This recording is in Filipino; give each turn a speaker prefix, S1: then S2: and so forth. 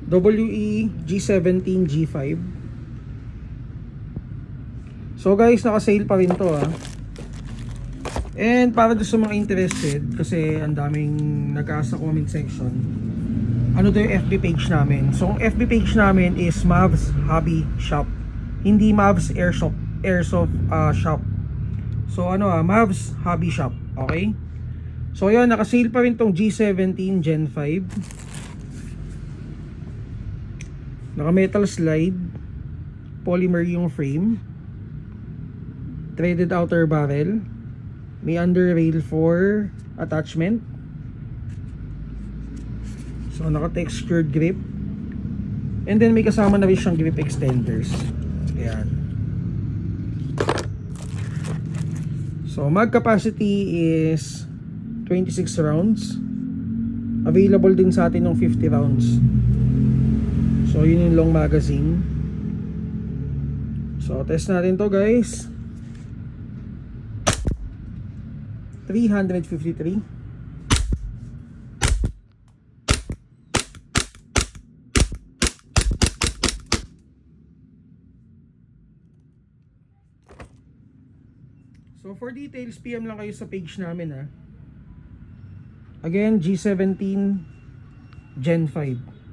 S1: WE G17 G5. So guys, naka-sale pa rin to And para doon sa mga interested, kasi ang daming nag-ask sa comment section, ano daw yung FB page namin. So ang FB page namin is Mavs Hobby Shop, hindi Mavs Airsoft Shop. So Mavs Hobby Shop. Okay, so yun, naka-sale pa rin tong G17 Gen 5. Naka metal slide, polymer yung frame, threaded outer barrel, may under rail for attachment. So naka textured grip, and then may kasama na rin siyang grip extenders. Ayan. So mag capacity is 26 rounds. Available din sa atin ng 50 rounds. So yun yung long magazine. So test natin to guys. 353. So for details, PM lang kayo sa page namin Again, G17 Gen 5.